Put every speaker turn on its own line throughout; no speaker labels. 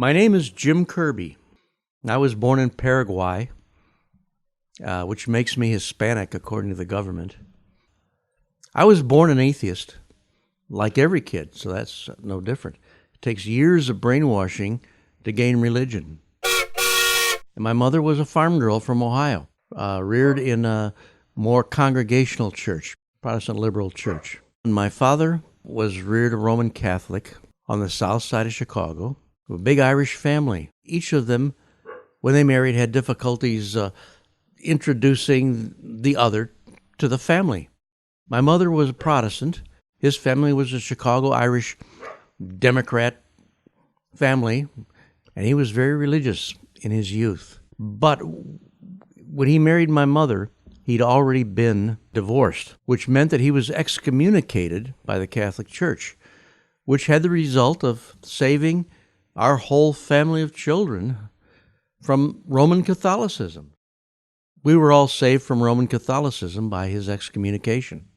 My name is Jim Kirby. I was born in Paraguay, which makes me Hispanic according to the government. I was born an atheist, like every kid, so that's no different. It takes years of brainwashing to gain religion. And my mother was a farm girl from Ohio, reared in a more congregational church, Protestant liberal church. And my father was reared a Roman Catholic on the south side of Chicago, a big Irish family. Each of them, when they married, had difficulties introducing the other to the family. My mother was a Protestant. His family was a Chicago Irish Democrat family, and he was very religious in his youth. But when he married my mother, he'd already been divorced, which meant that he was excommunicated by the Catholic Church, which had the result of saving our whole family of children from Roman Catholicism. We were all saved from Roman Catholicism by his excommunication.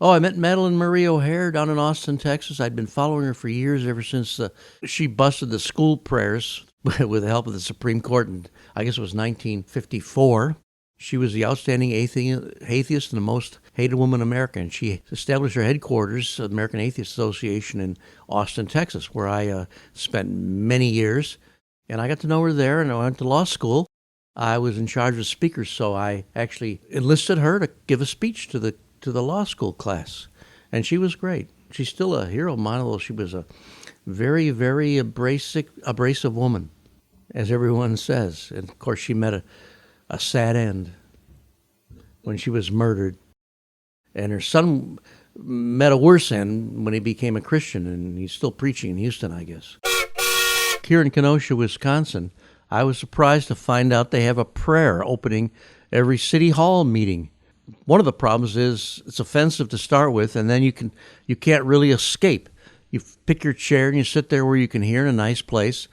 Oh, I met Madeline Marie O'Hare down in Austin, Texas. I'd been following her for years, ever since she busted the school prayers with the help of the Supreme Court in, I guess it was 1954. She was the outstanding atheist and the most hated woman in America, and she established her headquarters, the American Atheist Association, in Austin, Texas, where I spent many years. And I got to know her there, and I went to law school. I was in charge of speakers, so I actually enlisted her to give a speech to the law school class, and she was great. She's still a hero of mine, although she was a very, very abrasive woman, as everyone says. And of course, she met a sad end when she was murdered, and her son met a worse end when he became a Christian, and he's still preaching in Houston, I guess. Here in Kenosha, Wisconsin, I was surprised to find out they have a prayer opening every city hall meeting. One of the problems is it's offensive to start with, and then you can't really escape. You pick your chair and you sit there where you can hear in a nice place,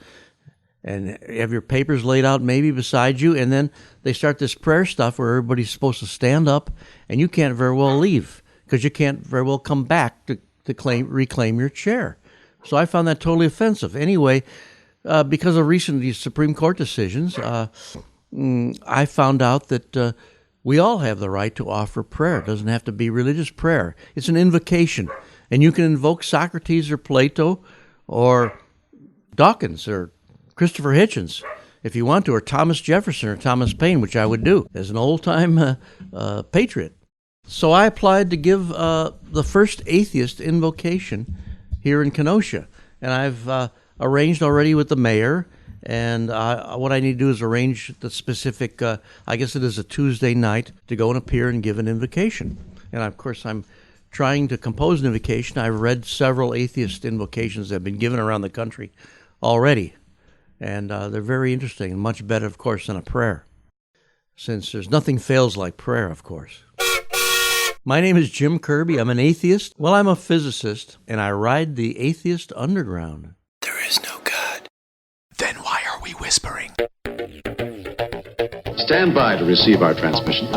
and have your papers laid out maybe beside you, and then they start this prayer stuff where everybody's supposed to stand up, and you can't very well leave because you can't very well come back to reclaim your chair. So I found that totally offensive. Anyway, because of recent Supreme Court decisions, I found out that we all have the right to offer prayer. It doesn't have to be religious prayer. It's an invocation. And you can invoke Socrates or Plato or Dawkins or Christopher Hitchens if you want to, or Thomas Jefferson or Thomas Paine, which I would do as an old-time patriot. So I applied to give the first atheist invocation here in Kenosha. And I've arranged already with the mayor. And what I need to do is arrange the specific, I guess it is a Tuesday night, to go and appear and give an invocation. And of course, I'm trying to compose an invocation. I've read several atheist invocations that have been given around the country already. And they're very interesting and much better, of course, than a prayer, since there's nothing fails like prayer, of course. My name is Jim Kirby. I'm an atheist. Well, I'm a physicist, and I ride the Atheist Underground.
There is no God. Then why are we whispering?
Stand by to receive our transmission.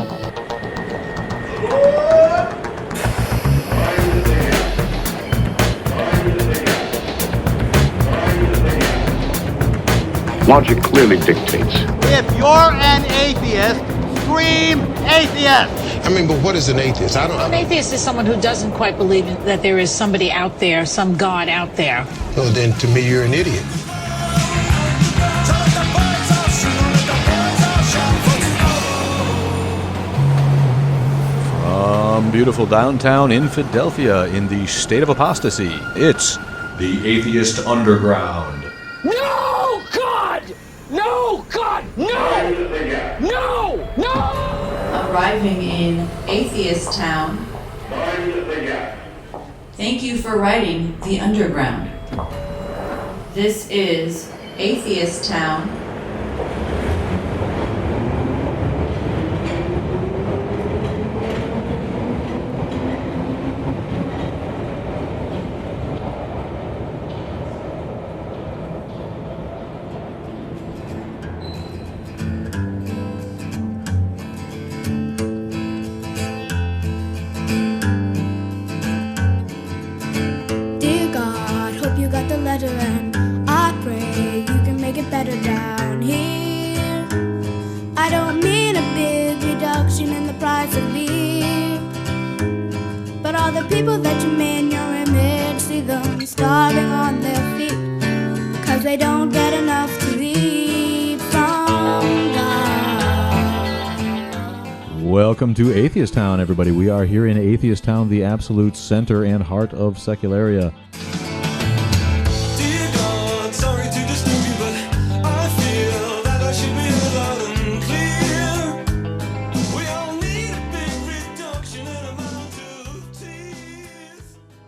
Logic clearly dictates.
If you're an atheist, scream atheist!
I mean, but what is an atheist?
An atheist is someone who doesn't quite believe that there is somebody out there, some God out there.
Well, then to me, you're an idiot.
From beautiful downtown Infidelphia in the state of apostasy, it's the Atheist Underground.
No, God! No, God! No! No! No!
Arriving in Atheistown. Thank you for riding the Underground. This is Atheistown.
Dear God, hope you got the letter, and I pray better down here. I don't mean a big reduction in the price of beer, but all the people that you made in your image, see them starving on their feet, 'cause they don't get enough to eat from God.
Welcome to Atheistown, everybody. We are here in Atheistown, the absolute center and heart of Secularia.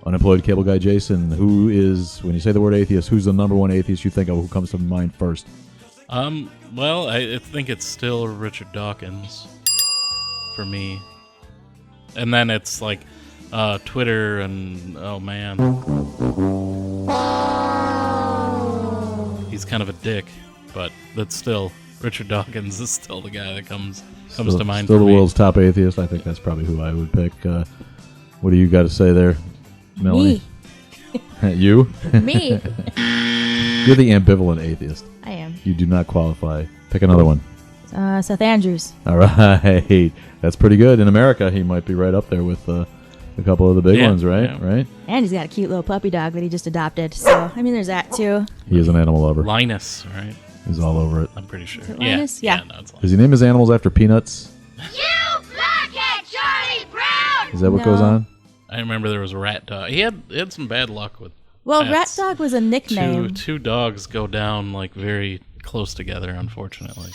Unemployed cable guy Jason, who is, when you say the word atheist, who's the number one atheist you think of? Who comes to mind first?
Well, I think it's still Richard Dawkins for me. And then it's like Twitter and, oh man. He's kind of a dick, but that's still, Richard Dawkins is still the guy that comes to mind
still
for
the
me.
world's top atheist. I think that's probably who I would pick. What do you got to say there, Melanie?
Me.
You?
Me.
You're the ambivalent atheist.
I am.
You do not qualify. Pick another one.
Seth Andrews.
All right. That's pretty good. In America, he might be right up there with a couple of the big ones, right?
Yeah.
Right?
And he's got a cute little puppy dog that he just adopted. So, I mean, there's that too.
He is an animal lover.
Linus, right?
He's all over it.
I'm pretty sure.
Is it Linus? Yeah.
No, it's Linus.
Does he name his animals after peanuts?
You blockhead Charlie Brown!
Is that what
No.
goes on?
I remember there was a rat dog. He had some bad luck with
Well,
pets.
Rat Dog was a nickname.
Two dogs go down like very close together, unfortunately.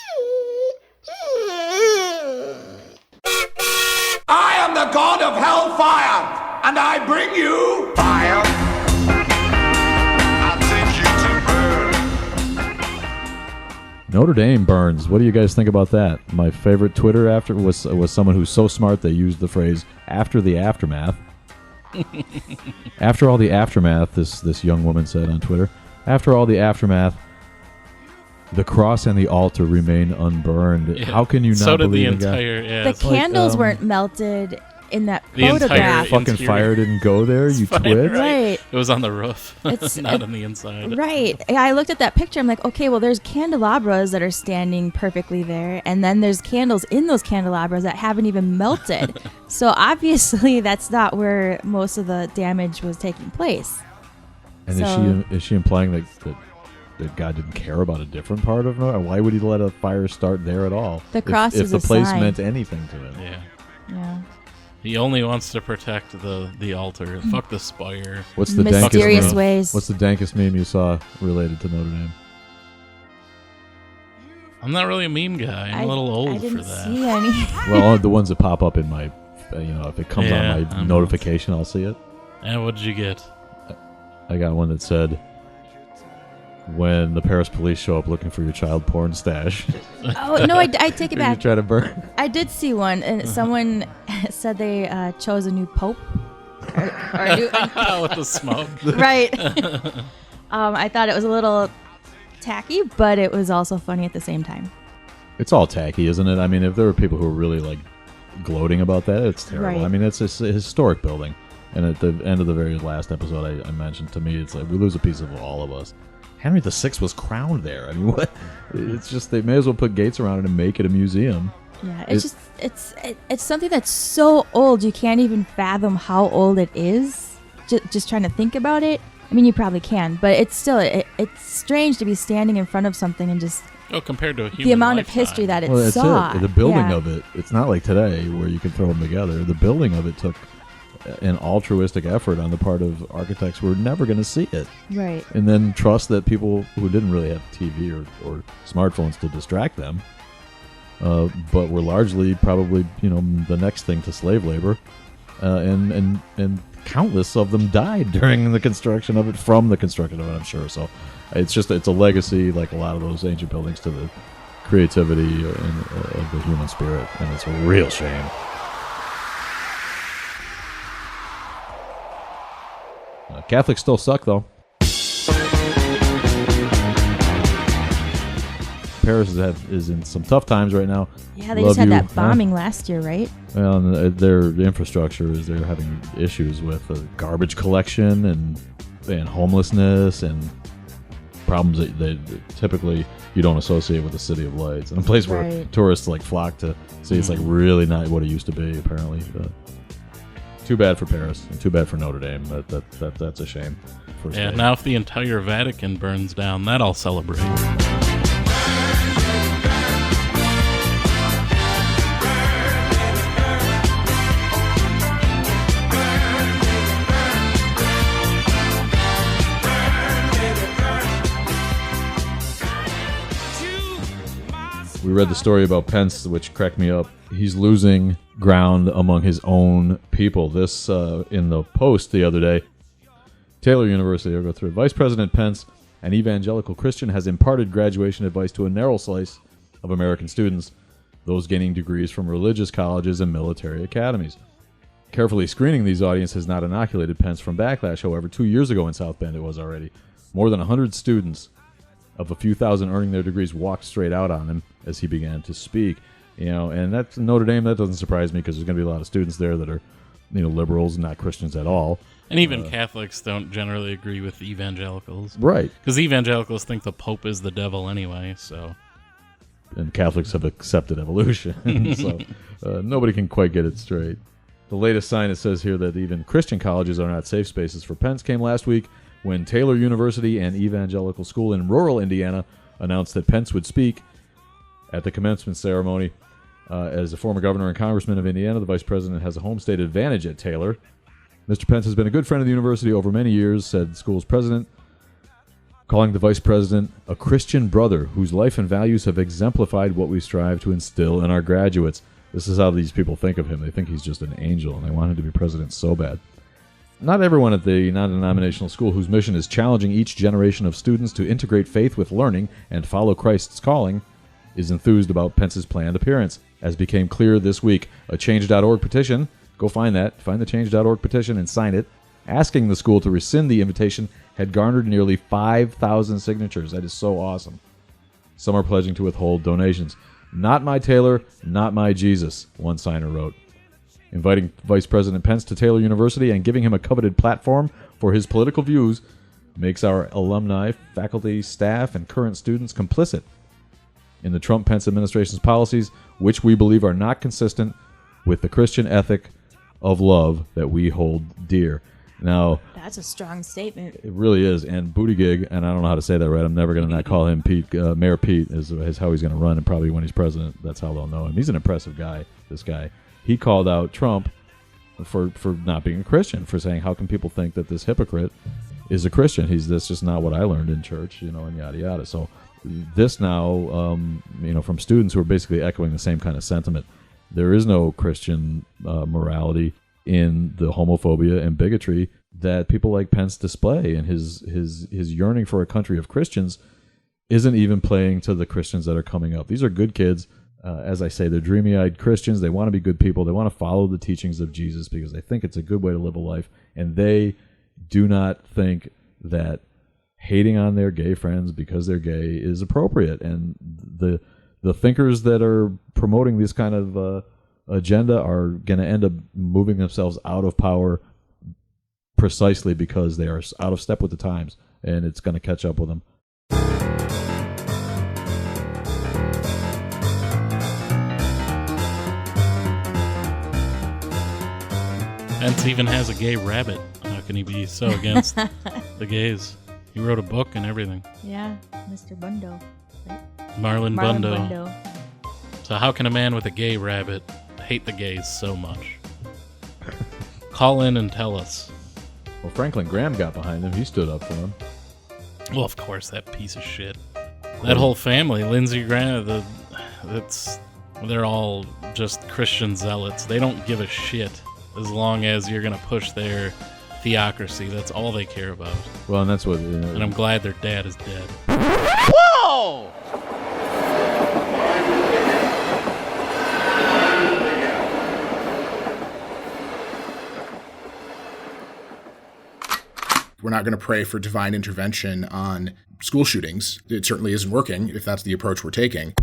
I am the god of hellfire, and I bring you fire. I take you to burn.
Notre Dame burns. What do you guys think about that? My favorite Twitter after was someone who's so smart they used the phrase "after the aftermath." After all the aftermath, this young woman said on Twitter, after all the aftermath, the cross and the altar remain unburned.
Yeah.
How can you not
So did the
believe in God?
entire. Yeah,
The
it's like,
candles weren't melted in that
The entire
photograph.
Fucking
interior.
fire didn't go there, you
fire,
twit.
Right.
It was on the roof,
It's-
not on the inside.
Right. I looked at that picture. I'm like, okay, well, there's candelabras that are standing perfectly there, and then there's candles in those candelabras that haven't even melted. So obviously, that's not where most of the damage was taking place.
And
So-
is she implying that God didn't care about a different part of Notre? Why would he let a fire start there at all?
The cross
if
is
the
a
place
sign.
meant anything to him.
Yeah.
Yeah.
He only wants to protect the altar. Fuck the spire.
What's the
Mysterious
dankest meme?
ways.
What's the dankest meme you saw related to Notre Dame?
I'm not really a meme guy. I'm a little
I
old
didn't
for that.
see any.
Well, the ones that pop up in my, if it comes
Yeah,
on my
I'm-
notification, I'll see it.
And what did you get?
I got one that said, when the Paris police show up looking for your child porn stash.
Oh, no, I take it
You
back.
try to burn.
I did see one, and someone said they chose a new pope. Or a new,
With the smoke.
right. I thought it was a little tacky, but it was also funny at the same time.
It's all tacky, isn't it? I mean, if there were people who were really like gloating about that, it's terrible.
Right.
I mean, it's a historic building. And at the end of the very last episode I mentioned, to me, it's like we lose a piece of all of us. Henry VI was crowned there. I mean, what? It's just they may as well put gates around it and make it a museum.
Yeah, it's something that's so old you can't even fathom how old it is. Just trying to think about it. I mean, you probably can, but it's still it's strange to be standing in front of something and just
Compared to a human
the amount of
lifetime.
history that it
Well, that's
saw.
it. The building
Yeah.
of it, it's not like today where you can throw them together. The building of it took an altruistic effort on the part of architects who were never going to see it.
Right.
And then trust that people who didn't really have TV or smartphones to distract them, but were largely probably, the next thing to slave labor, and countless of them died during the construction of it, I'm sure. So it's a legacy, like a lot of those ancient buildings, to the creativity of the human spirit, and it's a real shame. Catholics still suck, though. Paris is in some tough times right now.
Yeah, they just had that bombing last year, right?
Well, and their infrastructure they're having issues with garbage collection and homelessness, and problems that typically you don't associate with the City of Lights, and a place where tourists like flock to see. It's like really not what it used to be, apparently. But too bad for Paris, and too bad for Notre Dame. That's a shame.
Yeah, now if the entire Vatican burns down, that I'll celebrate.
We read the story about Pence, which cracked me up. He's losing ground among his own people. This in the Post the other day. Taylor University, I'll go through it. Vice President Pence, an evangelical Christian, has imparted graduation advice to a narrow slice of American students, those gaining degrees from religious colleges and military academies. Carefully screening these audiences has not inoculated Pence from backlash. However, 2 years ago in South Bend, it was already. More than 100 students of a few thousand earning their degrees walked straight out on him as he began to speak. And that's Notre Dame. That doesn't surprise me because there's going to be a lot of students there that are, liberals, not Christians at all.
And even Catholics don't generally agree with evangelicals.
Right.
Because evangelicals think the Pope is the devil anyway, so.
And Catholics have accepted evolution, so nobody can quite get it straight. The latest sign, it says here, that even Christian colleges are not safe spaces for Pence came last week when Taylor University, an evangelical school in rural Indiana, announced that Pence would speak at the commencement ceremony. As a former governor and congressman of Indiana, the vice president has a home state advantage at Taylor. Mr. Pence has been a good friend of the university over many years, said the school's president, calling the vice president a Christian brother whose life and values have exemplified what we strive to instill in our graduates. This is how these people think of him. They think he's just an angel, and they want him to be president so bad. Not everyone at the non-denominational school, whose mission is challenging each generation of students to integrate faith with learning and follow Christ's calling, is enthused about Pence's planned appearance. As became clear this week, a Change.org petition, go find that, find the Change.org petition and sign it, asking the school to rescind the invitation, had garnered nearly 5,000 signatures. That is so awesome. Some are pledging to withhold donations. Not my Taylor, not my Jesus, one signer wrote. Inviting Vice President Pence to Taylor University and giving him a coveted platform for his political views makes our alumni, faculty, staff, and current students complicit in the Trump-Pence administration's policies, which we believe are not consistent with the Christian ethic of love that we hold dear. Now,
that's a strong statement.
It really is. And Buttigieg, and I don't know how to say that right. I'm never going to not call him Pete. Mayor Pete is how he's going to run, and probably when he's president, that's how they'll know him. He's an impressive guy, this guy. He called out Trump for not being a Christian, for saying, how can people think that this hypocrite is a Christian? That's just not what I learned in church, and yada, yada. So this now, from students who are basically echoing the same kind of sentiment. There is no Christian morality in the homophobia and bigotry that people like Pence display, and his yearning for a country of Christians isn't even playing to the Christians that are coming up. These are good kids. As I say, they're dreamy-eyed Christians. They want to be good people. They want to follow the teachings of Jesus because they think it's a good way to live a life, and they do not think that hating on their gay friends because they're gay is appropriate. And the thinkers that are promoting this kind of agenda are going to end up moving themselves out of power precisely because they are out of step with the times, and it's going to catch up with them.
Pence even has a gay rabbit. How can he be so against the gays? He wrote a book and everything.
Yeah, Mr. Bundo. Right?
Marlon Bundo. So how can a man with a gay rabbit hate the gays so much? Call in and tell us.
Well, Franklin Graham got behind him. He stood up for him.
Well, of course, that piece of shit. That whole family, Lindsey Graham, they're all just Christian zealots. They don't give a shit as long as you're going to push their theocracy. That's all they care about.
Well, and that's what...
and I'm glad their dad is dead.
Whoa!
We're not going to pray for divine intervention on school shootings. It certainly isn't working if that's the approach we're taking.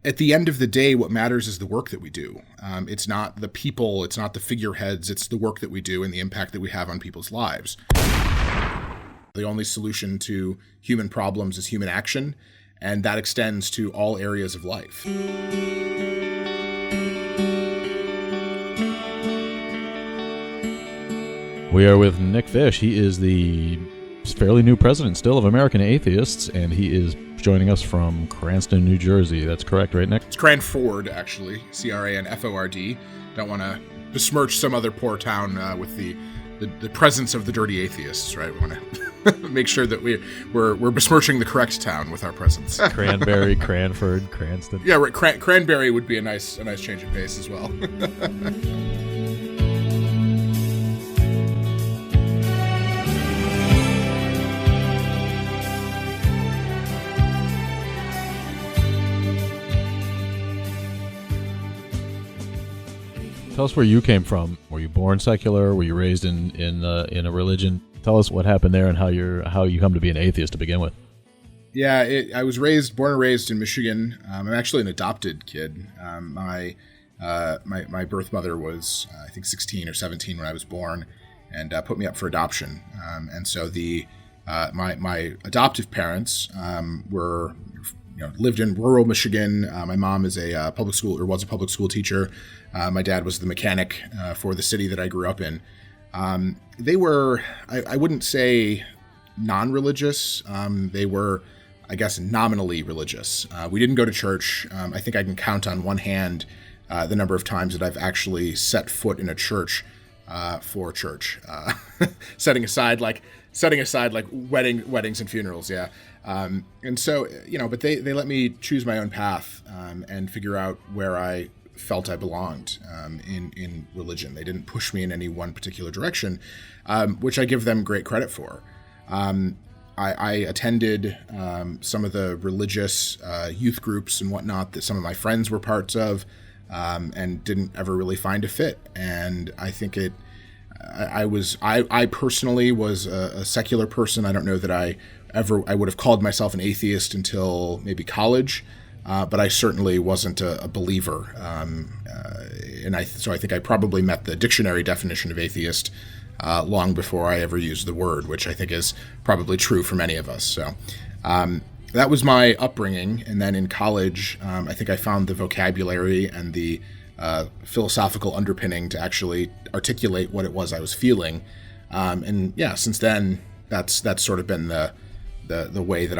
At the end of the day, what matters is the work that we do. It's not the people, it's not the figureheads, it's the work that we do and the impact that we have on people's lives. The only solution to human problems is human action, and that extends to all areas of life.
We are with Nick Fish. He is the fairly new president still of American Atheists, and he is joining us from Cranston, New Jersey. That's correct, right, Nick?
It's Cranford, actually. Cranford. Don't want to besmirch some other poor town with the presence of the dirty atheists, right? We want to make sure that we're besmirching the correct town with our presence.
Cranberry, Cranford, Cranston.
Yeah, right. Cranberry would be a nice change of pace as well.
Tell us where you came from. Were you born secular? Were you raised in a religion? Tell us what happened there and how you come to be an atheist to begin with.
Yeah, I was born and raised in Michigan. I'm actually an adopted kid. My birth mother was I think 16 or 17 when I was born, and put me up for adoption. And so my adoptive parents were. Lived in rural Michigan. My mom is was a public school teacher. My dad was the mechanic for the city that I grew up in. They were, I wouldn't say non-religious. They were, I guess, nominally religious. We didn't go to church. I think I can count on one hand the number of times that I've actually set foot in a church for church. Setting aside weddings and funerals, yeah. And so, but they let me choose my own path and figure out where I felt I belonged in religion. They didn't push me in any one particular direction, which I give them great credit for. I attended some of the religious youth groups and whatnot that some of my friends were parts of, and didn't ever really find a fit. And I think I personally was a secular person. I don't know that I would have called myself an atheist until maybe college, but I certainly wasn't a believer. So I think I probably met the dictionary definition of atheist long before I ever used the word, which I think is probably true for many of us. So that was my upbringing. And then in college, I think I found the vocabulary and the philosophical underpinning to actually articulate what it was I was feeling. And yeah, since then, that's sort of been the way that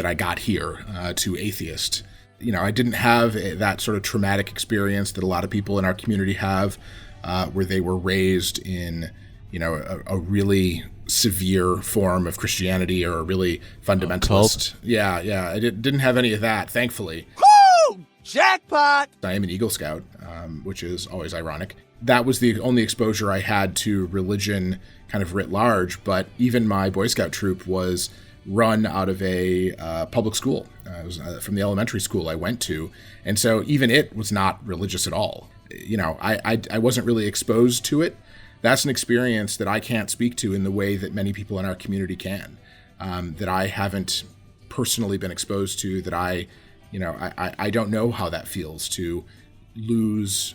I got here to atheist. I didn't have that sort of traumatic experience that a lot of people in our community have, where they were raised in, a really severe form of Christianity or a really fundamentalist. Yeah. I didn't have any of that, thankfully.
Woo! Jackpot!
I am an Eagle Scout, which is always ironic. That was the only exposure I had to religion kind of writ large, but even my Boy Scout troop was run out of a public school. It was from the elementary school I went to, and so even it was not religious at all. I wasn't really exposed to it. That's an experience that I can't speak to in the way that many people in our community can, that I haven't personally been exposed to, that I don't know how that feels to lose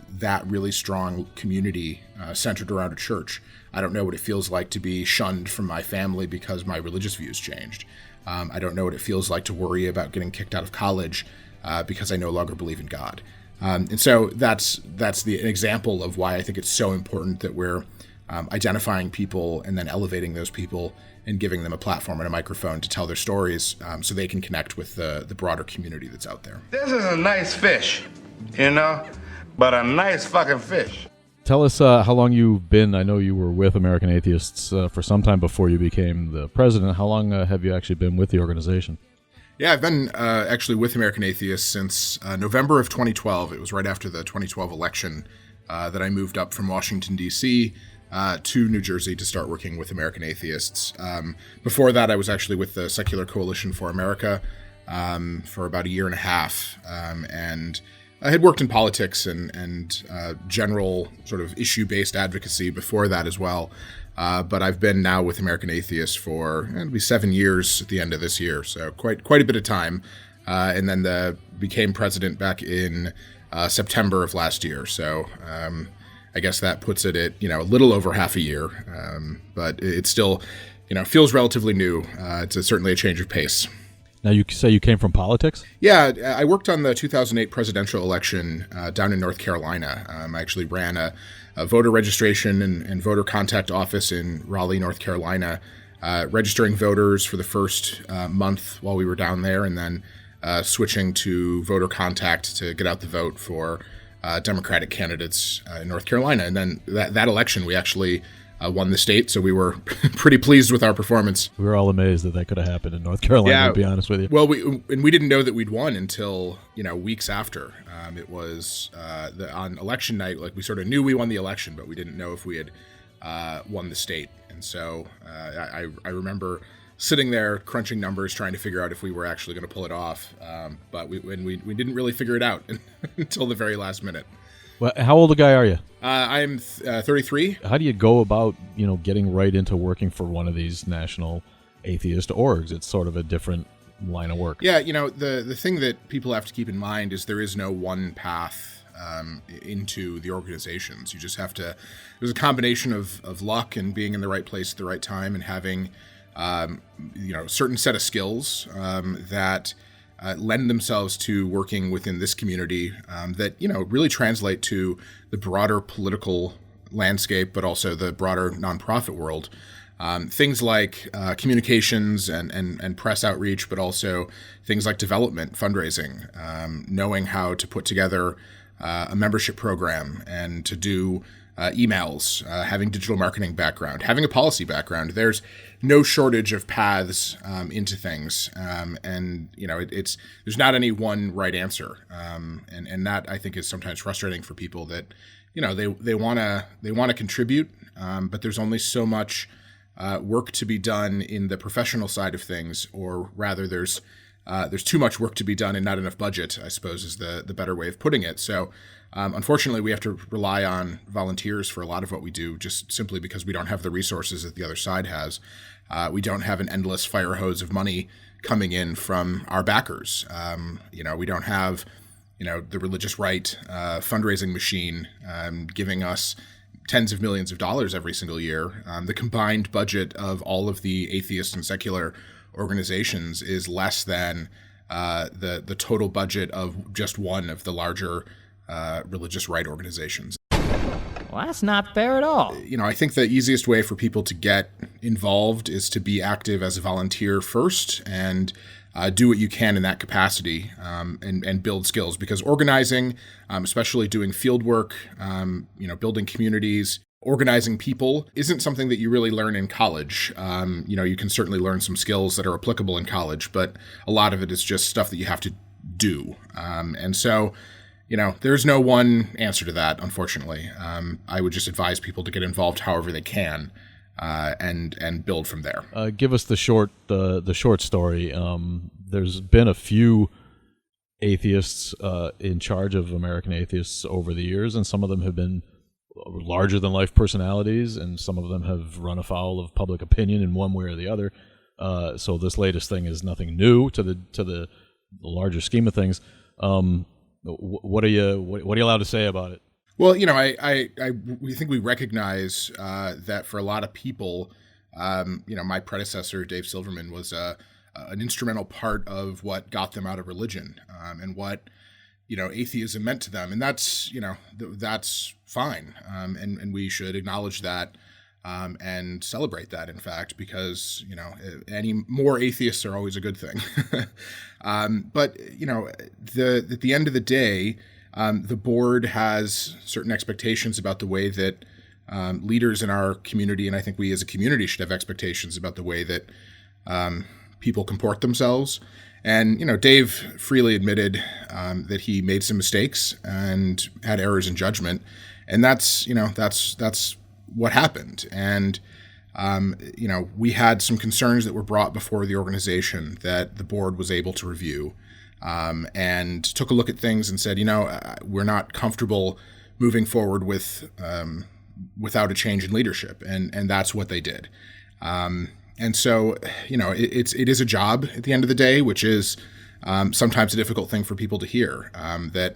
that really strong community centered around a church. I don't know what it feels like to be shunned from my family because my religious views changed. I don't know what it feels like to worry about getting kicked out of college because I no longer believe in God. And so that's an example of why I think it's so important that we're identifying people and then elevating those people and giving them a platform and a microphone to tell their stories so they can connect with the broader community that's out there.
This is a nice fish, but a nice fucking fish.
Tell us how long you've been. I know you were with American Atheists for some time before you became the president. How long have you actually been with the organization?
Yeah, I've been actually with American Atheists since November of 2012. It was right after the 2012 election that I moved up from Washington, D.C. To New Jersey to start working with American Atheists. Before that, I was actually with the Secular Coalition for America for about a year and a half. And I had worked in politics and general sort of issue-based advocacy before that as well. But I've been now with American Atheists for it'll be 7 years at the end of this year, so quite a bit of time. And then became president back in September of last year. So I guess that puts it at, a little over half a year. But it's still, feels relatively new. It's certainly a change of pace.
Now, you say you came from politics?
Yeah, I worked on the 2008 presidential election down in North Carolina. I actually ran a voter registration and voter contact office in Raleigh, North Carolina, registering voters for the first month while we were down there, and then switching to voter contact to get out the vote for Democratic candidates in North Carolina. And then that election, we actually won the state, so we were pretty pleased with our performance.
We were all amazed that could have happened in North Carolina, to be honest with you.
Well, we didn't know that we'd won until, weeks after. It was on election night, like we sort of knew we won the election, but we didn't know if we had won the state. And so I remember sitting there crunching numbers, trying to figure out if we were actually going to pull it off. But we didn't really figure it out until the very last minute.
Well, how old a guy are you?
I'm 33.
How do you go about, getting right into working for one of these national atheist orgs? It's sort of a different line of work.
Yeah, the thing that people have to keep in mind is there is no one path into the organizations. You just have to. There's a combination of luck and being in the right place at the right time and having a certain set of skills that lend themselves to working within this community that really translate to the broader political landscape, but also the broader nonprofit world. Things like communications and press outreach, but also things like development, fundraising, knowing how to put together a membership program and to do emails, having digital marketing background, having a policy background. There's no shortage of paths into things, and there's not any one right answer, and that I think is sometimes frustrating for people that they want to contribute, but there's only so much work to be done in the professional side of things, or rather there's too much work to be done and not enough budget, I suppose, is the better way of putting it. So unfortunately, we have to rely on volunteers for a lot of what we do, just simply because we don't have the resources that the other side has. We don't have an endless fire hose of money coming in from our backers. We don't have, the religious right fundraising machine giving us tens of millions of dollars every single year. The combined budget of all of the atheist and secular organizations is less than the total budget of just one of the larger religious right organizations.
Well, that's not fair at all.
I think the easiest way for people to get involved is to be active as a volunteer first and do what you can in that capacity and build skills. Because organizing, especially doing field work, building communities, organizing people isn't something that you really learn in college. You can certainly learn some skills that are applicable in college, but a lot of it is just stuff that you have to do. And so, there's no one answer to that, unfortunately. I would just advise people to get involved however they can and build from there.
Give us the short story. There's been a few atheists in charge of American Atheists over the years, and some of them have been larger than life personalities, and some of them have run afoul of public opinion in one way or the other. So this latest thing is nothing new to the larger scheme of things. What are you allowed to say about it?
Well, we think we recognize that for a lot of people, my predecessor Dave Silverman was an instrumental part of what got them out of religion and what atheism meant to them, and that's that's fine, and we should acknowledge that and celebrate that, in fact, because any more atheists are always a good thing. But at the end of the day, the board has certain expectations about the way that leaders in our community, and I think we as a community should have expectations about the way that people comport themselves. And, Dave freely admitted that he made some mistakes and had errors in judgment. And that's what happened. And, we had some concerns that were brought before the organization that the board was able to review and took a look at things and said, we're not comfortable moving forward with without a change in leadership. And that's what they did. And so, it is a job at the end of the day, which is sometimes a difficult thing for people to hear, that,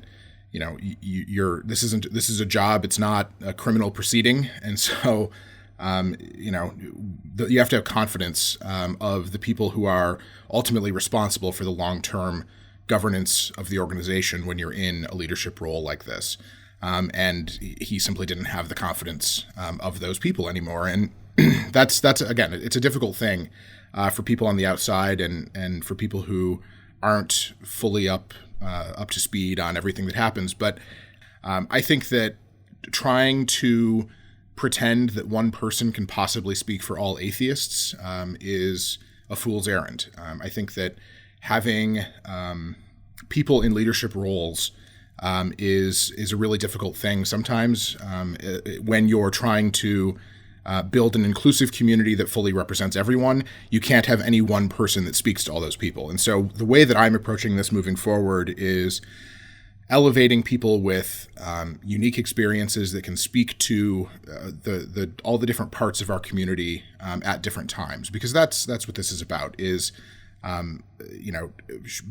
this is a job. It's not a criminal proceeding. And so, you have to have confidence of the people who are ultimately responsible for the long-term governance of the organization when you're in a leadership role like this. And he simply didn't have the confidence of those people anymore. And that's again, it's a difficult thing for people on the outside and for people who aren't fully up to speed on everything that happens. But I think that trying to pretend that one person can possibly speak for all atheists is a fool's errand. I think that having people in leadership roles is a really difficult thing sometimes when you're trying to build an inclusive community that fully represents everyone. You can't have any one person that speaks to all those people. And so the way that I'm approaching this moving forward is elevating people with unique experiences that can speak to all the different parts of our community at different times, because that's what this is about, is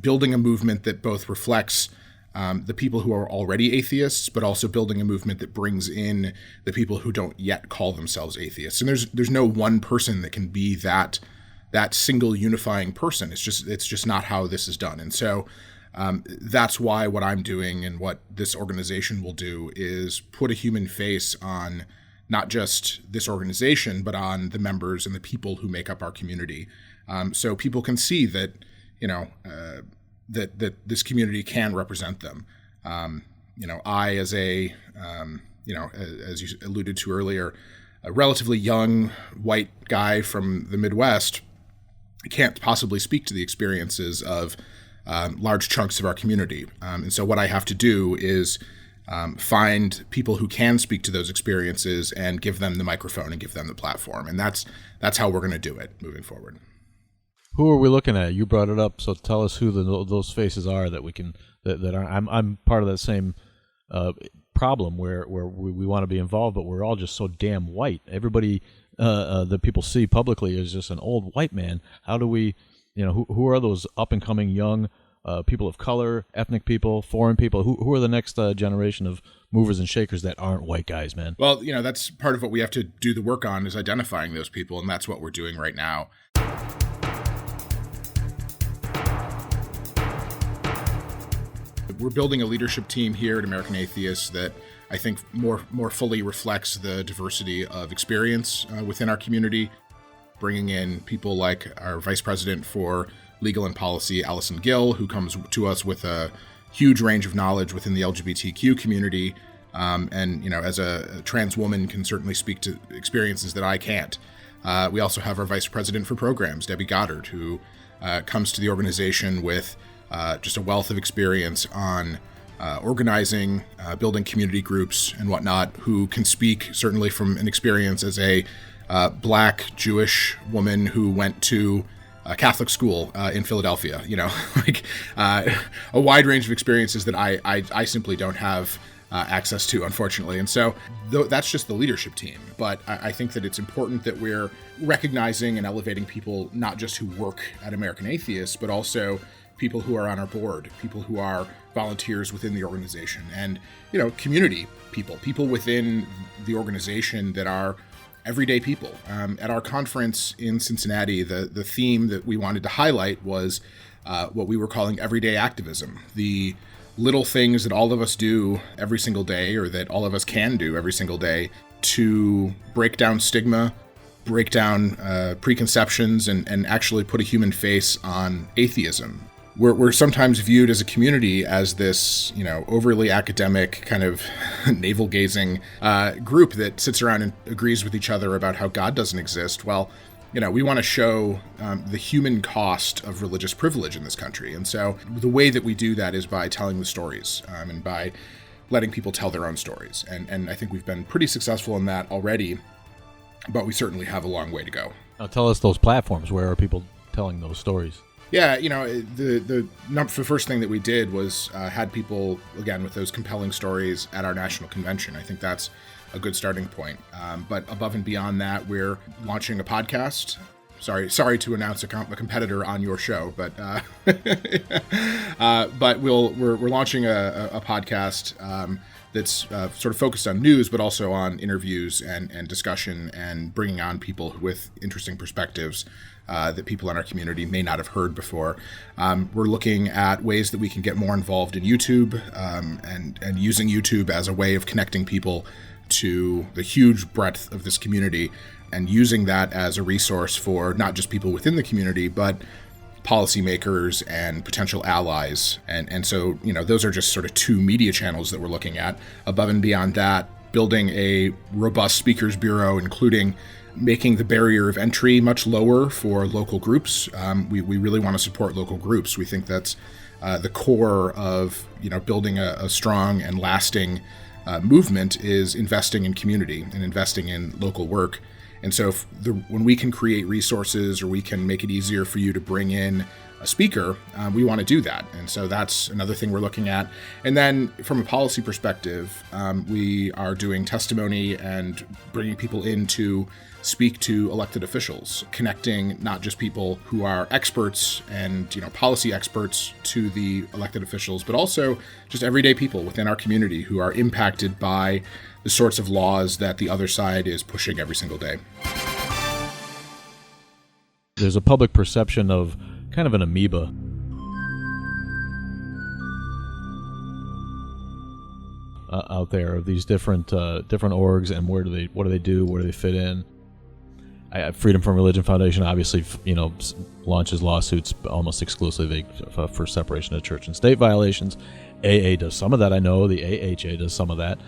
building a movement that both reflects the people who are already atheists, but also building a movement that brings in the people who don't yet call themselves atheists. And there's no one person that can be that single unifying person. It's just not how this is done. And so that's why what I'm doing and what this organization will do is put a human face on not just this organization, but on the members and the people who make up our community. So people can see that, that this community can represent them. I, as as you alluded to earlier, a relatively young white guy from the Midwest, can't possibly speak to the experiences of large chunks of our community. And so what I have to do is find people who can speak to those experiences and give them the microphone and give them the platform. And that's how we're going to do it moving forward.
Who are we looking at? You brought it up, so tell us who those faces are that we can that are. I'm part of that same problem where we want to be involved, but we're all just so damn white. Everybody that people see publicly is just an old white man. How do we, who are those up and coming young people of color, ethnic people, foreign people? Who are the next generation of movers and shakers that aren't white guys, man?
Well, that's part of what we have to do the work on, is identifying those people, and that's what we're doing right now. We're building a leadership team here at American Atheists that I think more fully reflects the diversity of experience within our community, bringing in people like our Vice President for Legal and Policy, Allison Gill, who comes to us with a huge range of knowledge within the LGBTQ community, and as a trans woman can certainly speak to experiences that I can't. We also have our Vice President for Programs, Debbie Goddard, who comes to the organization with just a wealth of experience on organizing, building community groups and whatnot, who can speak certainly from an experience as a Black Jewish woman who went to a Catholic school in Philadelphia, a wide range of experiences that I simply don't have access to, unfortunately. And so that's just the leadership team. But I think that it's important that we're recognizing and elevating people, not just who work at American Atheists, but also people who are on our board, people who are volunteers within the organization, and, community people within the organization that are everyday people. At our conference in Cincinnati, the theme that we wanted to highlight was what we were calling everyday activism, the little things that all of us do every single day, or that all of us can do every single day, to break down stigma, break down preconceptions, and actually put a human face on atheism. We're sometimes viewed as a community as this, overly academic kind of navel-gazing group that sits around and agrees with each other about how God doesn't exist. Well, we want to show the human cost of religious privilege in this country. And so the way that we do that is by telling the stories and by letting people tell their own stories. And I think we've been pretty successful in that already, but we certainly have a long way to go.
Now tell us those platforms. Where are people telling those stories?
Yeah, the first thing that we did was had people, again, with those compelling stories at our national convention. I think that's a good starting point. But above and beyond that, we're launching a podcast Sorry to announce a competitor on your show, but but we're launching a podcast that's sort of focused on news, but also on interviews and discussion and bringing on people with interesting perspectives that people in our community may not have heard before. We're looking at ways that we can get more involved in YouTube and using YouTube as a way of connecting people to the huge breadth of this community, and using that as a resource for not just people within the community, but policymakers and potential allies. And so, those are just sort of two media channels that we're looking at. Above and beyond that, building a robust speakers bureau, including making the barrier of entry much lower for local groups. We really want to support local groups. We think that's the core of, building a strong and lasting movement is investing in community and investing in local work. And so when we can create resources, or we can make it easier for you to bring in a speaker, we want to do that. And so that's another thing we're looking at. And then from a policy perspective, we are doing testimony and bringing people in to speak to elected officials, connecting not just people who are experts and policy experts to the elected officials, but also just everyday people within our community who are impacted by the sorts of laws that the other side is pushing every single day.
There's a public perception of kind of an amoeba. Out there of these different orgs, and what do they do, where do they fit in? Freedom from Religion Foundation obviously launches lawsuits almost exclusively for separation of church and state violations. AA does some of that, I know. The AHA does some of that,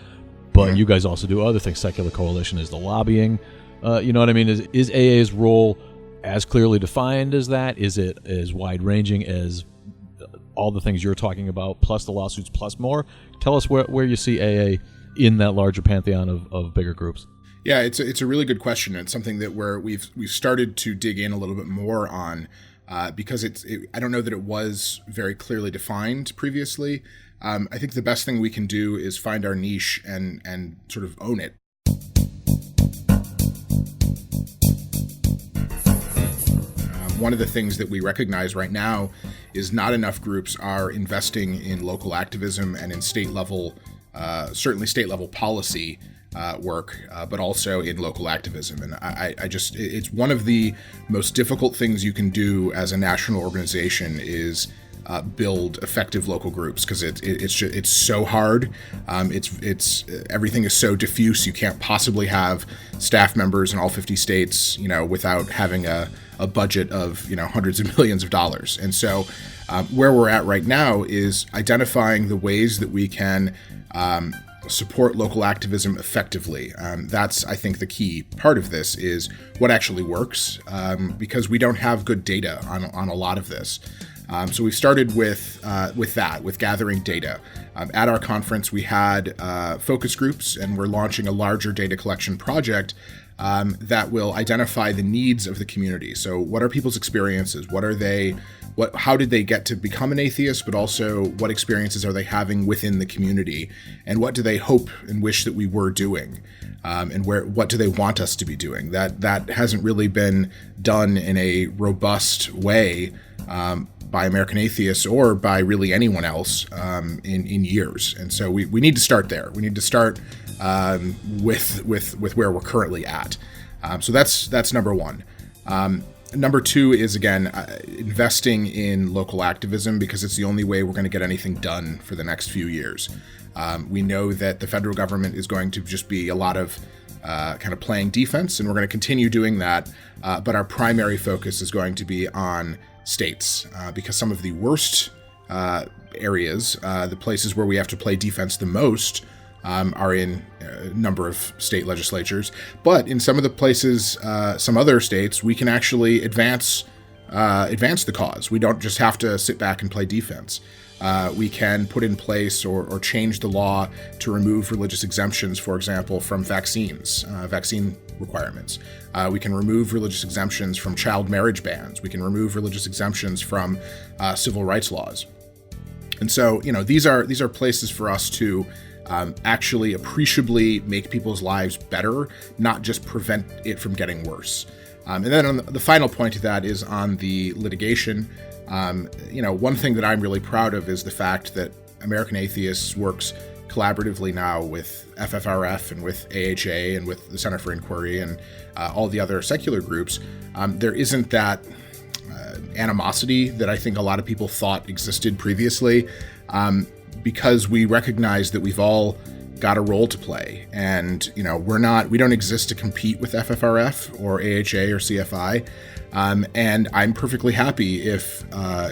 but you guys also do other things. Secular Coalition is the lobbying. You know what I mean? Is AA's role as clearly defined as that? Is it as wide-ranging as all the things you're talking about, plus the lawsuits, plus more? Tell us where you see AA in that larger pantheon of bigger groups.
Yeah, it's a really good question, and something that we've started to dig in a little bit more on, because I don't know that it was very clearly defined previously. I think the best thing we can do is find our niche and sort of own it. One of the things that we recognize right now is not enough groups are investing in local activism and in state level, certainly state level policy work, but also in local activism. And it's one of the most difficult things you can do as a national organization is build effective local groups, because it's so hard. It's everything is so diffuse. You can't possibly have staff members in all 50 states, without having a budget of hundreds of millions of dollars. And so where we're at right now is identifying the ways that we can support local activism effectively. That's, I think, the key part of this is what actually works, because we don't have good data on a lot of this. So we started with gathering data. At our conference, we had focus groups, and we're launching a larger data collection project that will identify the needs of the community. So what are people's experiences? How did they get to become an atheist, but also what experiences are they having within the community? And what do they hope and wish that we were doing? And what do they want us to be doing? That hasn't really been done in a robust way by American Atheists or by really anyone else in years. And so we need to start there. We need to start with where we're currently at. So that's number one. Number two is, again, investing in local activism, because it's the only way we're going to get anything done for the next few years. We know that the federal government is going to just be a lot of kind of playing defense, and we're going to continue doing that. But our primary focus is going to be on states, because some of the worst areas, the places where we have to play defense the most, are in a number of state legislatures. But in some of the places, some other states, we can actually advance the cause. We don't just have to sit back and play defense. We can put in place or change the law to remove religious exemptions, for example, from vaccine requirements. We can remove religious exemptions from child marriage bans. We can remove religious exemptions from civil rights laws. And so, these are places for us to actually appreciably make people's lives better, not just prevent it from getting worse. And then on the final point of that is on the litigation. One thing that I'm really proud of is the fact that American Atheists works collaboratively now with FFRF and with AHA and with the Center for Inquiry and all the other secular groups. There isn't that animosity that I think a lot of people thought existed previously, because we recognize that we've all got a role to play, and we don't exist to compete with FFRF or AHA or CFI, and I'm perfectly happy if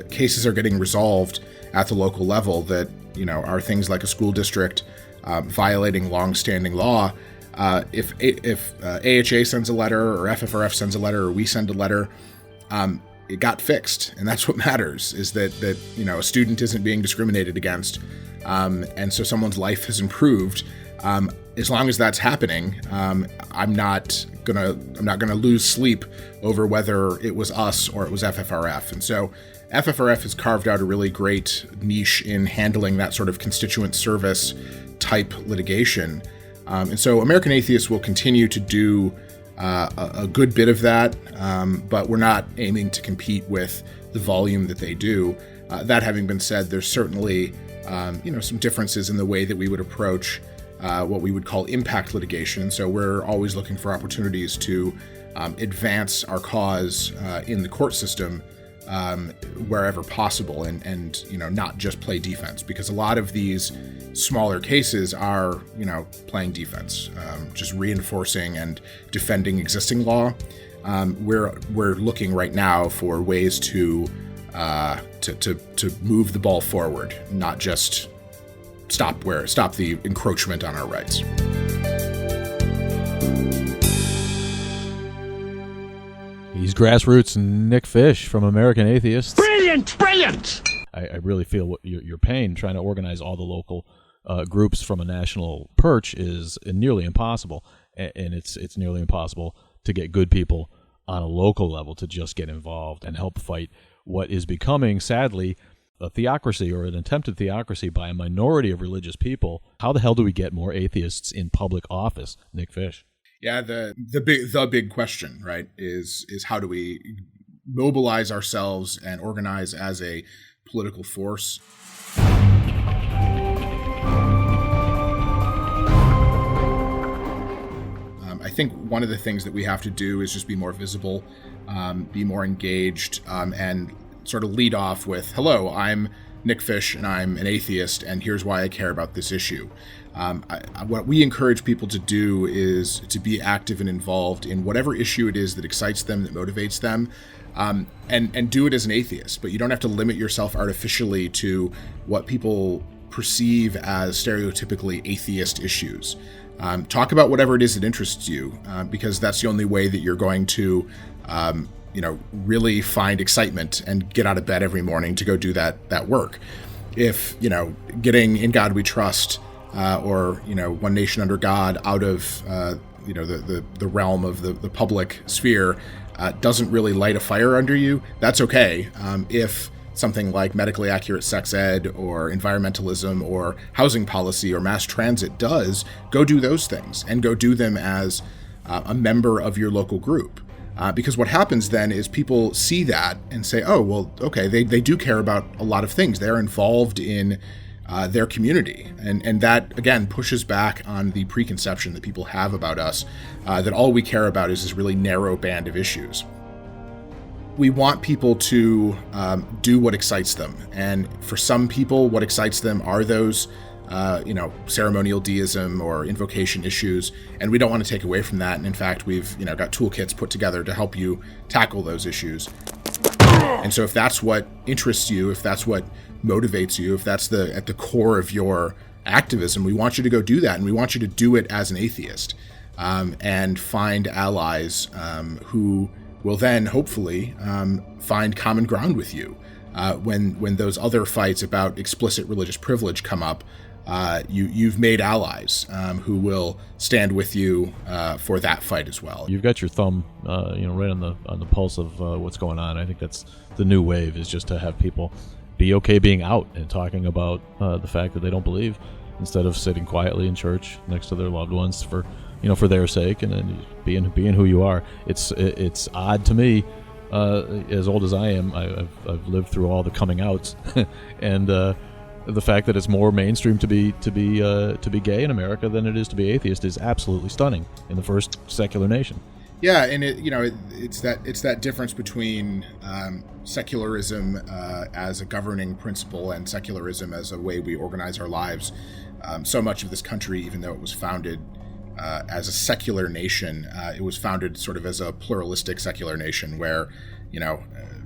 cases are getting resolved at the local level that are things like a school district violating long-standing law. If AHA sends a letter or FFRF sends a letter or we send a letter, it got fixed, and that's what matters, is that a student isn't being discriminated against, and so someone's life has improved. As long as that's happening, I'm not gonna lose sleep over whether it was us or it was FFRF. And so FFRF has carved out a really great niche in handling that sort of constituent service type litigation, and so American Atheists will continue to do a good bit of that, but we're not aiming to compete with the volume that they do. That having been said, there's certainly some differences in the way that we would approach what we would call impact litigation. So we're always looking for opportunities to advance our cause in the court system wherever possible, and not just play defense, because a lot of these smaller cases are playing defense, just reinforcing and defending existing law. We're looking right now for ways to move the ball forward, not just stop the encroachment on our rights.
He's grassroots Nick Fish from American Atheists.
Brilliant! Brilliant!
I really feel what your pain trying to organize all the local groups from a national perch is nearly impossible, and it's nearly impossible to get good people on a local level to just get involved and help fight what is becoming, sadly, a theocracy, or an attempted theocracy by a minority of religious people. How the hell do we get more atheists in public office, Nick Fish?
Yeah, the big question, right, is how do we mobilize ourselves and organize as a political force? I think one of the things that we have to do is just be more visible, be more engaged, and sort of lead off with, hello, I'm Nick Fish and I'm an atheist, and here's why I care about this issue. What we encourage people to do is to be active and involved in whatever issue it is that excites them, that motivates them, and do it as an atheist. But you don't have to limit yourself artificially to what people perceive as stereotypically atheist issues. Talk about whatever it is that interests you, because that's the only way that you're going to really find excitement and get out of bed every morning to go do that work. If, getting In God We Trust, or, One Nation Under God out of, the realm of the public sphere doesn't really light a fire under you, that's okay. If something like medically accurate sex ed or environmentalism or housing policy or mass transit does, go do those things, and go do them as a member of your local group. Because what happens then is people see that and say, oh, well, okay, they do care about a lot of things. They're involved in their community. And that, again, pushes back on the preconception that people have about us, that all we care about is this really narrow band of issues. We want people to do what excites them. And for some people, what excites them are those ceremonial deism or invocation issues, and we don't want to take away from that. And in fact, we've got toolkits put together to help you tackle those issues. And so if that's what interests you, if that's what motivates you, if that's at the core of your activism, we want you to go do that, and we want you to do it as an atheist, and find allies who will then hopefully find common ground with you when those other fights about explicit religious privilege come up. You've made allies who will stand with you for that fight as well.
You've got your thumb, right on the pulse of what's going on. I think that's the new wave, is just to have people be okay being out and talking about the fact that they don't believe, instead of sitting quietly in church next to their loved ones for for their sake, and then being who you are. It's odd to me. As old as I am, I've lived through all the coming outs, and the fact that it's more mainstream to be gay in America than it is to be atheist is absolutely stunning in the first secular nation.
Yeah, and it's that difference between secularism as a governing principle and secularism as a way we organize our lives. So much of this country, even though it was founded as a secular nation, it was founded sort of as a pluralistic secular nation where,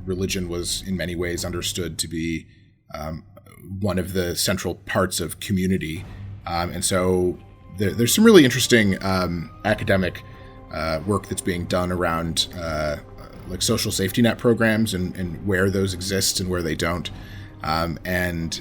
religion was in many ways understood to be one of the central parts of community. And so there's some really interesting academic work that's being done around like social safety net programs and where those exist and where they don't. And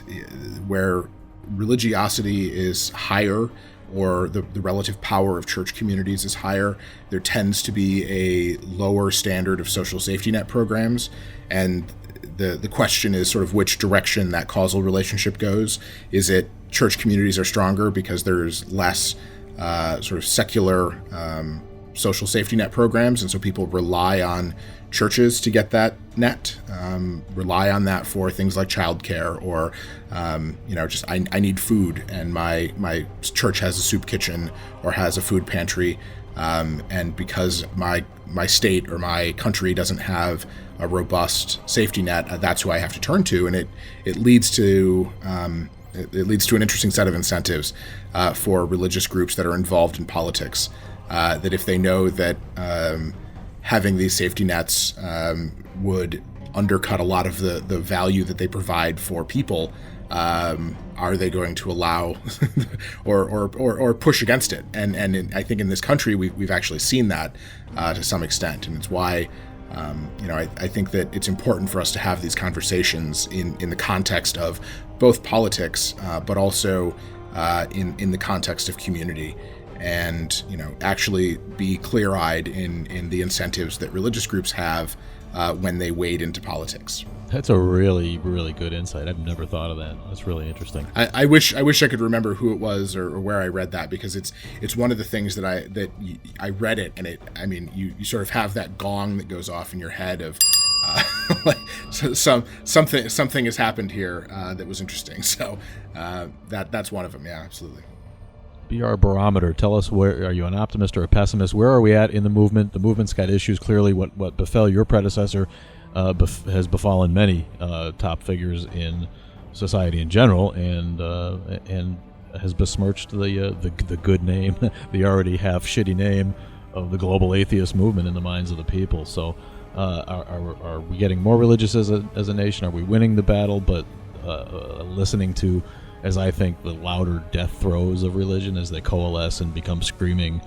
where religiosity is higher, or the relative power of church communities is higher, there tends to be a lower standard of social safety net programs. And the question is sort of which direction that causal relationship goes. Is it church communities are stronger because there's less sort of secular social safety net programs, and so people rely on churches to get that net, rely on that for things like childcare, or just I need food, and my church has a soup kitchen or has a food pantry, and because my state or my country doesn't have a robust safety net, that's who I have to turn to, and it leads to an interesting set of incentives for religious groups that are involved in politics. That if they know that having these safety nets would undercut a lot of the value that they provide for people, are they going to allow or push against it? And I think in this country we've actually seen that to some extent, and it's why I think that it's important for us to have these conversations in the context of both politics, but also in the context of community. And actually be clear-eyed in the incentives that religious groups have when they wade into politics.
That's a really, really good insight. I've never thought of that. That's really interesting.
I wish I could remember who it was or where I read that, because it's one of the things that I read it, and you sort of have that gong that goes off in your head of like something has happened here that was interesting. So that's one of them. Yeah, absolutely.
Be our barometer. Tell us, where are you, an optimist or a pessimist? Where are we at in the movement? The movement's got issues. Clearly, what befell your predecessor has befallen many top figures in society in general, and has besmirched the good name, the already half shitty name of the global atheist movement in the minds of the people. So, are we getting more religious as a nation? Are we winning the battle? But listening to, as I think, the louder death throes of religion as they coalesce and become screaming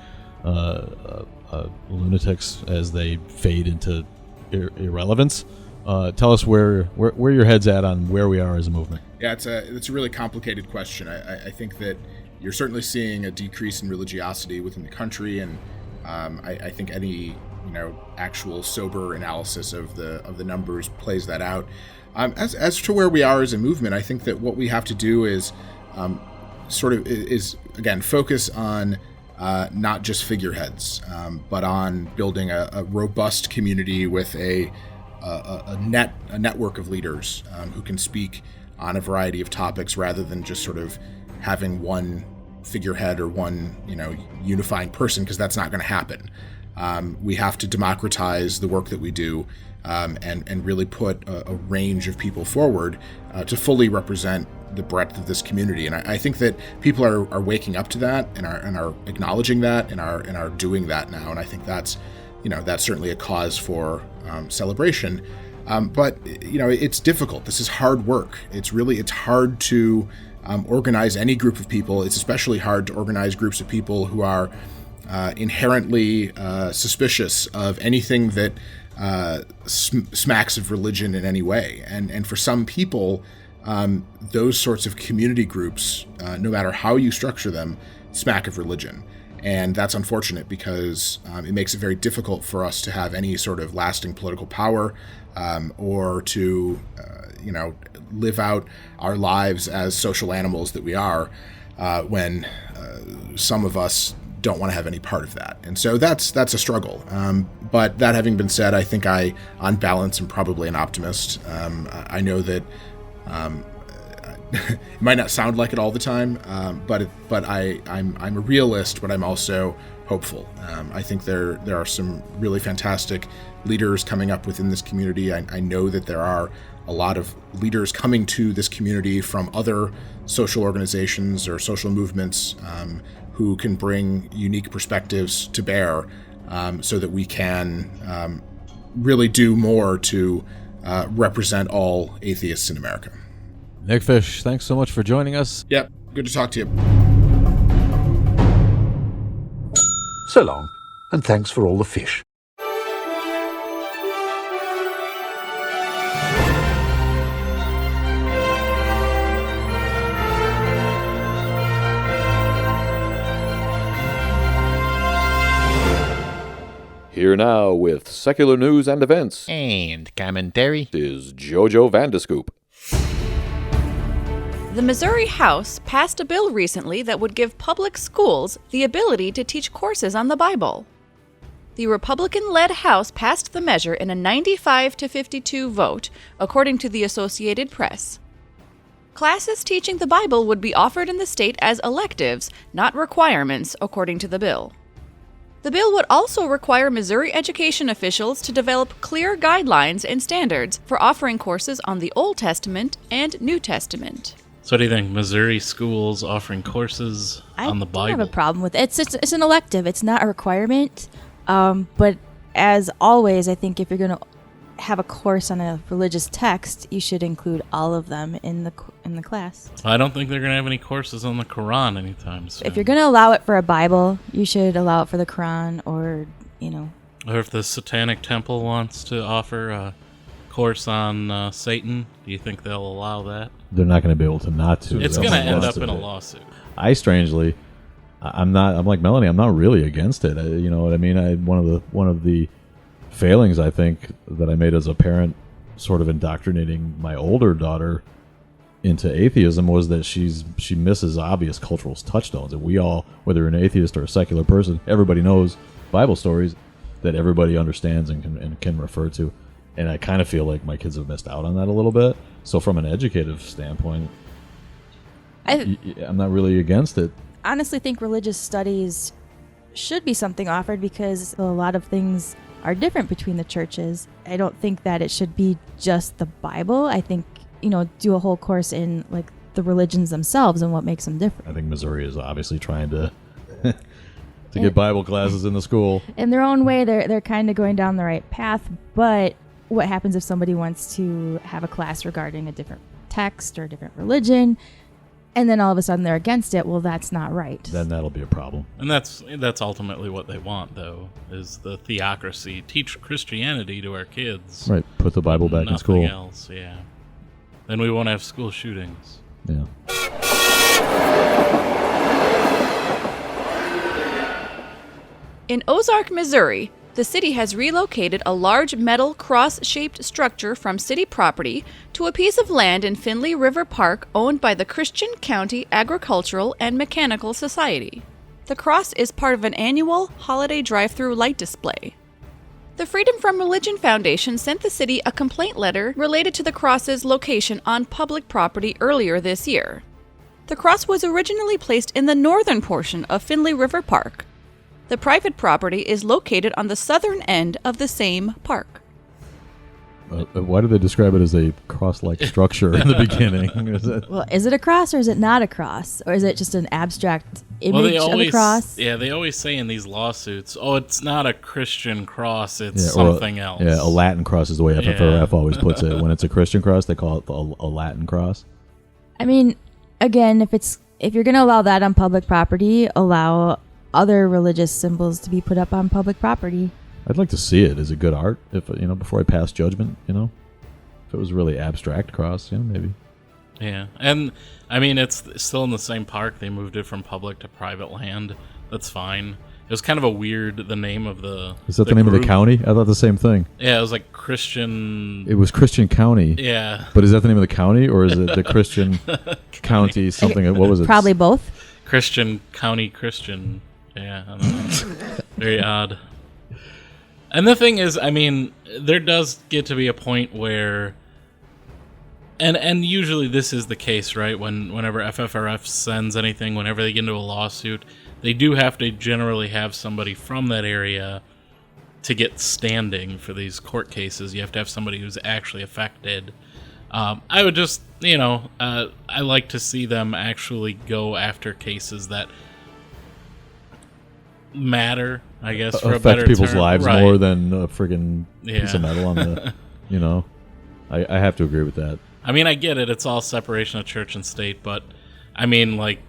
lunatics as they fade into irrelevance. Tell us where your head's at on where we are as a movement.
Yeah, it's a really complicated question. I think that you're certainly seeing a decrease in religiosity within the country, and I think any actual sober analysis of the numbers plays that out. As to where we are as a movement, I think that what we have to do is again focus on not just figureheads, but on building a robust community with a network of leaders who can speak on a variety of topics, rather than just sort of having one figurehead or one unifying person, because that's not going to happen. We have to democratize the work that we do, and really put a range of people forward to fully represent the breadth of this community. And I think that people are waking up to that and are acknowledging that and are doing that now. And I think that's certainly a cause for celebration. But it's difficult. This is hard work. It's hard to organize any group of people. It's especially hard to organize groups of people who are inherently suspicious of anything that smacks of religion in any way. And for some people, those sorts of community groups, no matter how you structure them, smack of religion. And that's unfortunate, because it makes it very difficult for us to have any sort of lasting political power, or to live out our lives as social animals that we are, when some of us don't want to have any part of that. And so that's a struggle. But that having been said, I think on balance, am probably an optimist. I know that it might not sound like it all the time, but I'm a realist, but I'm also hopeful. I think there are some really fantastic leaders coming up within this community. I know that there are a lot of leaders coming to this community from other social organizations or social movements who can bring unique perspectives to bear so that we can really do more to represent all atheists in America.
Nick Fish, thanks so much for joining us.
Yep, good to talk to you.
So long, and thanks for all the fish.
Here now with secular news and events
and commentary
is Jojo Vandescoop.
The Missouri House passed a bill recently that would give public schools the ability to teach courses on the Bible. The Republican-led House passed the measure in a 95-52 vote, according to the Associated Press. Classes teaching the Bible would be offered in the state as electives, not requirements, according to the bill. The bill would also require Missouri education officials to develop clear guidelines and standards for offering courses on the Old Testament and New Testament.
So what do you think? Missouri schools offering courses on the Bible?
I don't have a problem with it. It's an elective. It's not a requirement. But as always, I think if you're going to have a course on a religious text, you should include all of them in the class.
I don't think they're going to have any courses on the Quran anytime soon.
If you're going to allow it for a Bible, you should allow it for the Quran, or
Or if the Satanic Temple wants to offer a course on Satan, do you think they'll allow that?
They're not going to be able to not to.
It's going to end up in a lawsuit.
I'm like Melanie. I'm not really against it. You know what I mean? One of the failings I think that I made as a parent, sort of indoctrinating my older daughter into atheism, was that she misses obvious cultural touchstones. And we all, whether you're an atheist or a secular person, everybody knows Bible stories that everybody understands and can refer to. And I kind of feel like my kids have missed out on that a little bit. So from an educative standpoint, I'm not really against it.
Honestly think religious studies should be something offered because a lot of things are different between the churches. I don't think that it should be just the Bible. I think, do a whole course in like the religions themselves and what makes them different.
I think Missouri is obviously trying to get Bible classes in the school.
In their own way, they're kind of going down the right path, but what happens if somebody wants to have a class regarding a different text or a different religion, and then all of a sudden they're against it? Well, that's not right.
Then that'll be a problem.
And that's ultimately what they want, though, is the theocracy. Teach Christianity to our kids.
Right. Put the Bible back in school.
Nothing else, yeah. Then we won't have school shootings.
Yeah.
In Ozark, Missouri, the city has relocated a large metal cross-shaped structure from city property to a piece of land in Findlay River Park owned by the Christian County Agricultural and Mechanical Society. The cross is part of an annual holiday drive-through light display. The Freedom from Religion Foundation sent the city a complaint letter related to the cross's location on public property earlier this year. The cross was originally placed in the northern portion of Findlay River Park. The private property is located on the southern end of the same park.
Why do they describe it as a cross-like structure in the beginning?
Is it a cross or is it not a cross? Or is it just an abstract image of a cross?
Yeah, they always say in these lawsuits, it's not a Christian cross, it's something else.
Yeah, a Latin cross is the way FFRF always puts it. When it's a Christian cross, they call it a Latin cross.
I mean, again, if you're going to allow that on public property, allow other religious symbols to be put up on public property.
I'd like to see it as a good art, if before I pass judgment. If it was a really abstract cross, maybe.
Yeah, and I mean it's still in the same park. They moved it from public to private land. That's fine. It was kind of the name of the.
Is that the name of the county? I thought the same thing.
Yeah, it was like Christian.
It was Christian County.
Yeah.
But is that the name of the county, or is it the Christian County something? What was it?
Probably both.
Christian County Christian. Yeah, I don't know. Very odd. And the thing is, I mean, there does get to be a point where, and usually this is the case, right? Whenever FFRF sends anything, whenever they get into a lawsuit, they do have to generally have somebody from that area to get standing for these court cases. You have to have somebody who's actually affected. I would just, I like to see them actually go after cases that matter, I guess, for a better
affect people's
term.
lives
Right.
more than a friggin' piece of metal on the, I have to agree with that.
I mean, I get it. It's all separation of church and state, but I mean, like,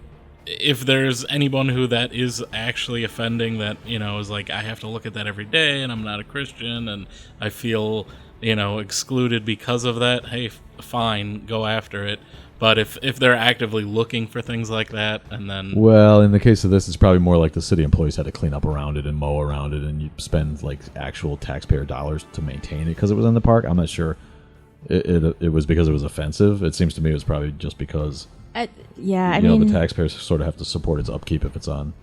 if there's anyone who that is actually offending, that, is like, I have to look at that every day and I'm not a Christian and I feel, excluded because of that, hey, fine, go after it. But if they're actively looking for things like that, and then...
Well, in the case of this, it's probably more like the city employees had to clean up around it and mow around it, and you spend, like, actual taxpayer dollars to maintain it because it was in the park. I'm not sure it was because it was offensive. It seems to me it was probably just because...
I mean...
the taxpayers sort of have to support its upkeep if it's on.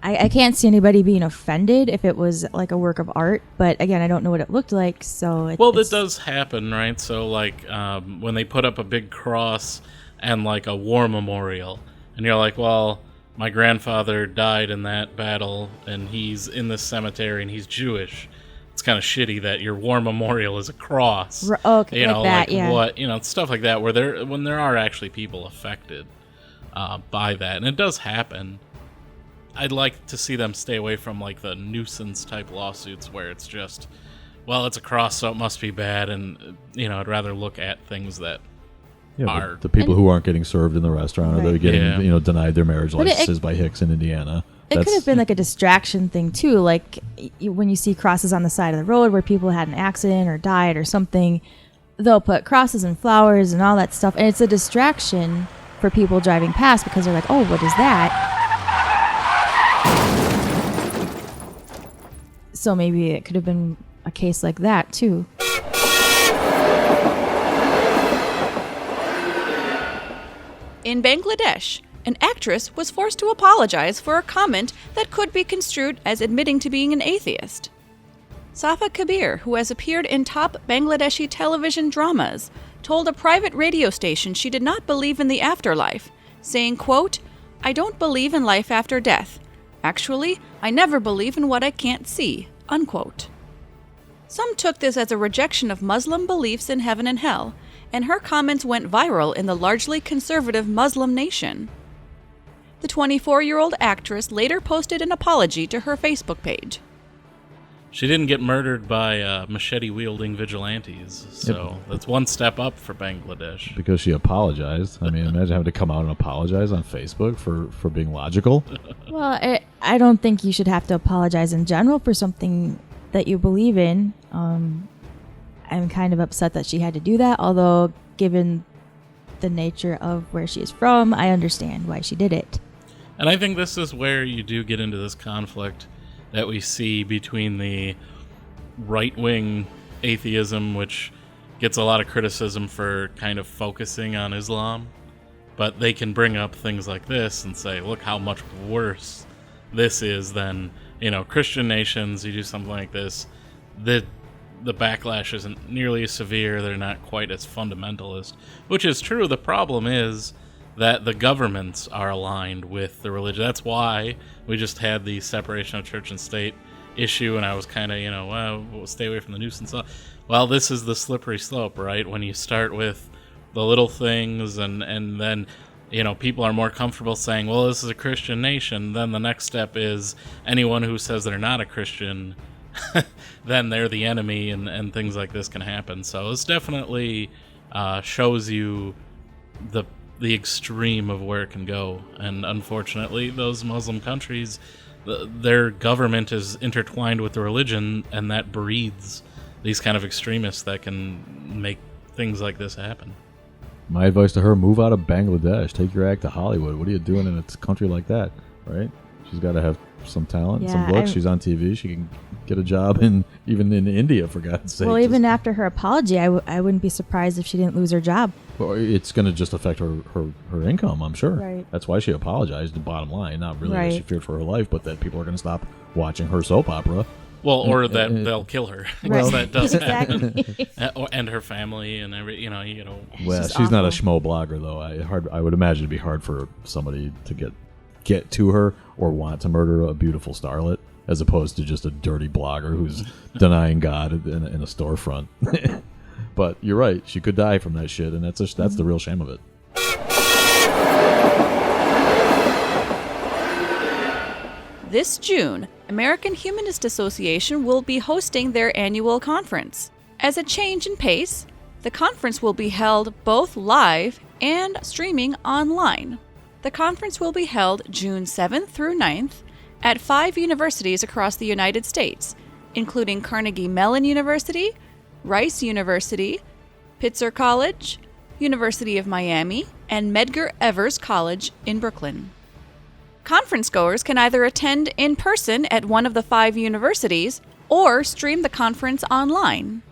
I can't see anybody being offended if it was, like, a work of art, but, again, I don't know what it looked like, so...
Well, that does happen, right? So, like, when they put up a big cross and, like, a war memorial, and you're like, well, my grandfather died in that battle, and he's in this cemetery, and he's Jewish. It's kind of shitty that your war memorial is a cross.
Okay, like that, yeah.
What, stuff like that, when there are actually people affected by that, and it does happen. I'd like to see them stay away from, like, the nuisance-type lawsuits where it's just, well, it's a cross, so it must be bad, and, I'd rather look at things that are...
The people who aren't getting served in the restaurant, or they're getting, denied their marriage
But
licenses by Hicks in Indiana.
It could have been, like, a distraction thing, too. Like, when you see crosses on the side of the road where people had an accident or died or something, they'll put crosses and flowers and all that stuff, and it's a distraction for people driving past because they're like, oh, what is that? So maybe it could have been a case like that, too.
In Bangladesh, an actress was forced to apologize for a comment that could be construed as admitting to being an atheist. Safa Kabir, who has appeared in top Bangladeshi television dramas, told a private radio station she did not believe in the afterlife, saying, quote, "I don't believe in life after death. Actually, I never believe in what I can't see," unquote. Some took this as a rejection of Muslim beliefs in heaven and hell, and her comments went viral in the largely conservative Muslim nation. The 24-year-old actress later posted an apology to her Facebook page.
She didn't get murdered by machete-wielding vigilantes, so that's one step up for Bangladesh.
Because she apologized. I mean, imagine having to come out and apologize on Facebook for being logical.
Well, I don't think you should have to apologize in general for something that you believe in. I'm kind of upset that she had to do that, although given the nature of where she is from, I understand why she did it.
And I think this is where you do get into this conflict that we see between the right-wing atheism, which gets a lot of criticism for kind of focusing on Islam, but they can bring up things like this and say, look how much worse this is than, Christian nations. You do something like this, the backlash isn't nearly as severe, they're not quite as fundamentalist, which is true. The problem is that the governments are aligned with the religion. That's why we just had the separation of church and state issue, and I was kind of, we'll stay away from the nuisance law. Well, this is the slippery slope, right? When you start with the little things and then, people are more comfortable saying, well, this is a Christian nation, then the next step is anyone who says they're not a Christian, then they're the enemy, and things like this can happen. So it's definitely shows you the extreme of where it can go. And unfortunately, those Muslim countries, their government is intertwined with the religion, and that breeds these kind of extremists that can make things like this happen.
My advice to her, move out of Bangladesh. Take your act to Hollywood. What are you doing in a country like that, right? She's got to have some talent,
Yeah,
some books. She's on TV. She can get a job even in India, for God's sake.
Well, even after her apology, I wouldn't be surprised if she didn't lose her job.
Well, it's going to just affect her income, I'm sure.
Right.
That's why she apologized, the bottom line. Not really that she
Right.
feared for her life, but that people are going to stop watching her soap opera.
Well, or that they'll kill her.
Well,
that does happen.
Exactly.
And her family and
Well, she's not a schmo blogger, though. I would imagine it'd be hard for somebody to get to her or want to murder a beautiful starlet, as opposed to just a dirty blogger who's denying God in a storefront. But you're right; she could die from that shit, and that's the real shame of it.
This June, American Humanist Association will be hosting their annual conference. As a change in pace, the conference will be held both live and streaming online. The conference will be held June 7th through 9th at 5 universities across the United States, including Carnegie Mellon University, Rice University, Pitzer College, University of Miami, and Medgar Evers College in Brooklyn. Conference goers can either attend in person at one of the 5 universities or stream the conference online.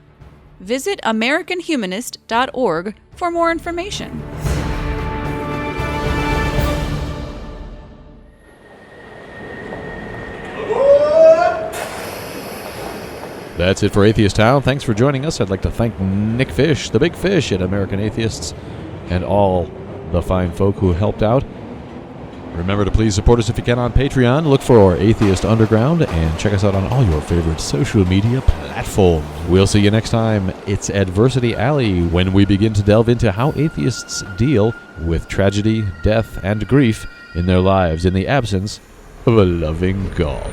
Visit AmericanHumanist.org for more information.
That's it for Atheistown. Thanks for joining us. I'd like to thank Nick Fish, the big fish at American Atheists, and all the fine folk who helped out. Remember to please support us if you can on Patreon. Look for Atheist Underground and check us out on all your favorite social media platforms. We'll see you next time. It's Adversity Alley when we begin to delve into how atheists deal with tragedy, death, and grief in their lives in the absence of a loving God.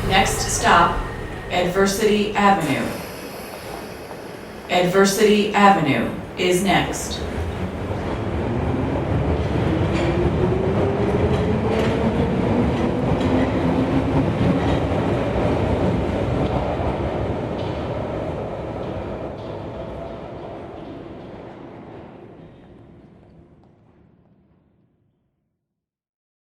Next stop, Adversity Avenue. Adversity Avenue is next.